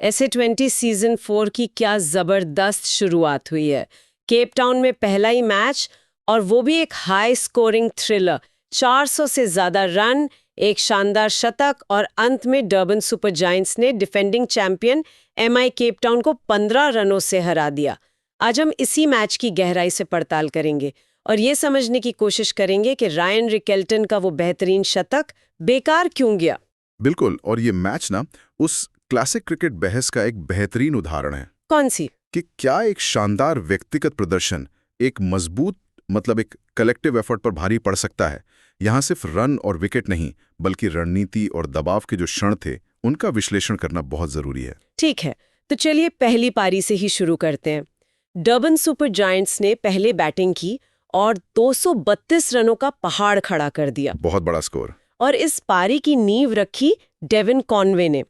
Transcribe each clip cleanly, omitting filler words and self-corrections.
ऐसे 20 सीजन 4 की क्या जबरदस्त शुरुआत हुई है। केप टाउन में पहला ही मैच, और वो भी एक हाई स्कोरिंग थ्रिलर। 400 से ज्यादा रन, एक शानदार शतक, और अंत में डर्बन सुपर जायंट्स ने defending champion MI Cape Town को 15 रनों से हरा दिया। आज हम इसी मैच की गहराई से पड़ताल करेंगे और ये समझने की कोशिश करेंगे कि रायन रिकेल्टन का वो बेहतरीन शतक बेकार क्यों गया। बिल्कुल, और ये मैच ना उस क्लासिक क्रिकेट बहस का एक बेहतरीन उदाहरण है कौन सी? कि क्या एक शानदार व्यक्तिगत प्रदर्शन एक मजबूत एक कलेक्टिव एफर्ट पर भारी पड़ सकता है। यहाँ सिर्फ रन और विकेट नहीं, बल्कि रणनीति और दबाव के जो क्षण थे उनका विश्लेषण करना बहुत जरूरी है। ठीक है, तो चलिए पहली पारी से ही शुरू करते हैं। डर्बन सुपर जायंट्स ने पहले बैटिंग की और 232 रनों का पहाड़ खड़ा कर दिया। बहुत बड़ा स्कोर। और इस पारी की नींव रखी डेविन कॉनवे ने।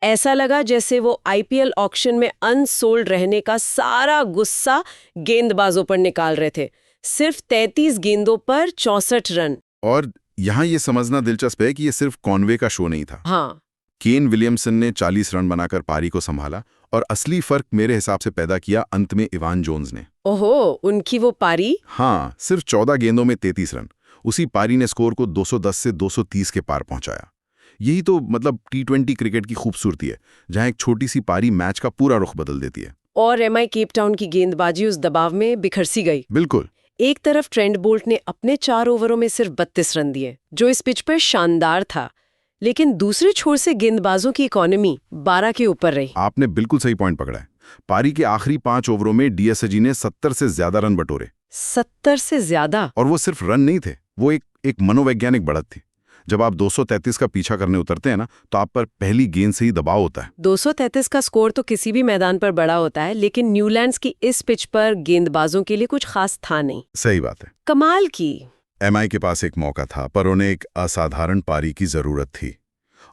ऐसा लगा जैसे वो आईपीएल ऑक्शन में अनसोल्ड रहने का सारा गुस्सा गेंदबाजों पर निकाल रहे थे। सिर्फ 33 गेंदों पर 64 रन। और यहाँ ये समझना दिलचस्प है कि ये सिर्फ कॉनवे का शो नहीं था। हाँ, केन विलियमसन ने 40 रन बनाकर पारी को संभाला, और असली फर्क मेरे हिसाब से पैदा किया अंत में इवान जोन्स ने। ओहो, उनकी वो पारी। हाँ, सिर्फ 14 गेंदों में 33 रन। उसी पारी ने स्कोर को 210 से 230 के पार पहुंचाया। यही तो T20 क्रिकेट की खूबसूरती है, जहां एक छोटी सी पारी मैच का पूरा रुख बदल देती है। और एमआई केप टाउन की गेंदबाजी उस दबाव में बिखर सी गई। बिल्कुल। एक तरफ ट्रेंट बोल्ट ने अपने 4 ओवरों में सिर्फ 32 रन दिए, जो इस पिच पर शानदार था। लेकिन दूसरे छोर से गेंदबाजों की इकोनॉमी 12 के ऊपर रही। आपने बिल्कुल सही पॉइंट पकड़ा है। पारी के आखिरी 5 ओवरों में डीएसजी ने 70 से ज्यादा रन बटोरे। 70 से ज्यादा? और वो सिर्फ रन नहीं थे, वो एक मनोवैज्ञानिक बढ़त थी। जब आप 233 का पीछा करने उतरते हैं ना, तो आप पर पहली गेंद से ही दबाव होता है। 233 का स्कोर तो किसी भी मैदान पर बड़ा होता है, लेकिन न्यूलैंड्स की इस पिच पर गेंदबाजों के लिए कुछ खास था नहीं। सही बात है। कमाल की। एमआई के पास एक मौका था, पर उन्हें एक असाधारण पारी की जरूरत थी,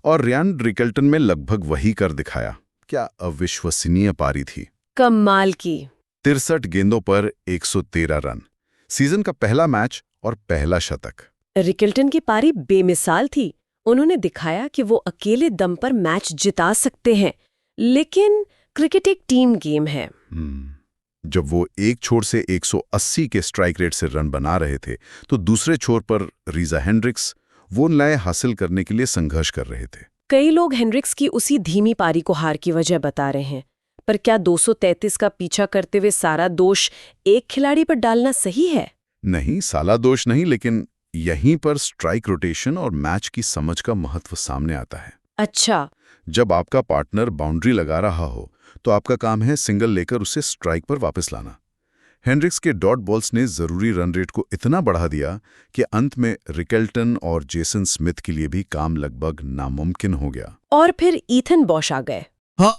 और रायन रिकेल्टन में लगभग वही कर दिखाया। क्या अविश्वसनीय पारी थी। कमाल की। 63 गेंदों पर 113 रन, सीजन का पहला मैच और पहला शतक। रिकेल्टन की पारी बेमिसाल थी। उन्होंने दिखाया कि वो अकेले दम पर मैच जिता सकते हैं, लेकिन क्रिकेट एक टीम गेम है। जब वो एक छोर से 180 के स्ट्राइक रेट से रन बना रहे थे, तो दूसरे छोर पर रीजा हेंड्रिक्स वो लय हासिल करने के लिए संघर्ष कर रहे थे। कई लोग हेंड्रिक्स की उसी धीमी पारी को हार की वजह बता रहे हैं, पर क्या 233 का पीछा करते हुए सारा दोष एक खिलाड़ी पर डालना सही है? नहीं, साला दोष नहीं, लेकिन यहीं पर स्ट्राइक रोटेशन और मैच की समझ का महत्व सामने आता है। अच्छा। जब आपका पार्टनर बाउंड्री लगा रहा हो, तो आपका काम है सिंगल लेकर उसे स्ट्राइक पर वापस लाना। हेंड्रिक्स के डॉट बॉल्स ने जरूरी रन रेट को इतना बढ़ा दिया कि अंत में रिकेल्टन और जेसन स्मिथ के लिए भी काम लगभग नामुमकिन हो गया। और फिर ईथन बॉश आ गए। हाँ,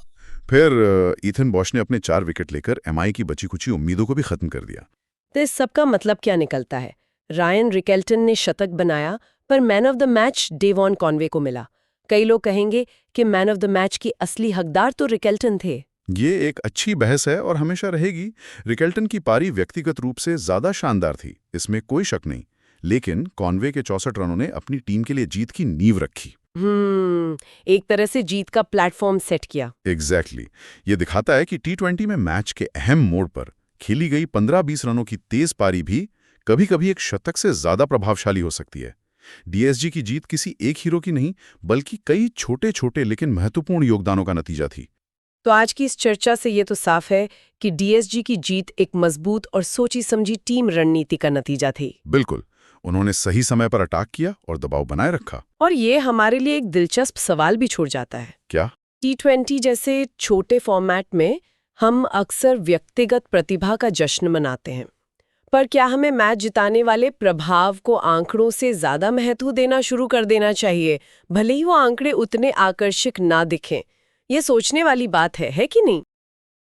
फिर ईथन बॉश ने अपने 4 विकेट लेकर एमआई की बची कुची उम्मीदों को भी खत्म कर दिया। तो इस सब का मतलब क्या निकलता है? रायन रिकेल्टन ने शतक बनाया, पर man of the match Devon Conway को मिला। कई लोग कहेंगे कि मैन ऑफ द मैच की असली हकदार तो रिकेल्टन थे। ये एक अच्छी बहस है और हमेशा रहेगी। रिकेल्टन की पारी व्यक्तिगत रूप से ज्यादा शानदार थी, इसमें कोई शक नहीं, लेकिन कॉनवे के 64 रनों ने अपनी टीम के लिए जीत की नींव रखी। एक तरह से जीत का प्लेटफॉर्म सेट किया। एग्जैक्टली। ये दिखाता है कि T20 में मैच के अहम मोड़ पर खेली गई 15-20 रनों की तेज पारी भी कभी-कभी एक शतक से ज्यादा प्रभावशाली हो सकती है। डीएसजी की जीत किसी एक हीरो की नहीं, बल्कि कई छोटे-छोटे लेकिन महत्वपूर्ण योगदानों का नतीजा थी। तो आज की इस चर्चा से ये तो साफ है कि डीएसजी की जीत एक मजबूत और सोची समझी टीम रणनीति का नतीजा थी। बिल्कुल, उन्होंने सही समय पर अटैक किया और दबाव बनाए रखा। और ये हमारे लिए एक दिलचस्प सवाल भी छोड़ जाता है। क्या? T20 जैसे छोटे फॉर्मेट में हम अक्सर व्यक्तिगत प्रतिभा का जश्न मनाते हैं, पर क्या हमें मैच जिताने वाले प्रभाव को आंकड़ों से ज्यादा महत्व देना शुरू कर देना चाहिए, भले ही वो आंकड़े उतने आकर्षक ना दिखें? ये सोचने वाली बात है कि नहीं?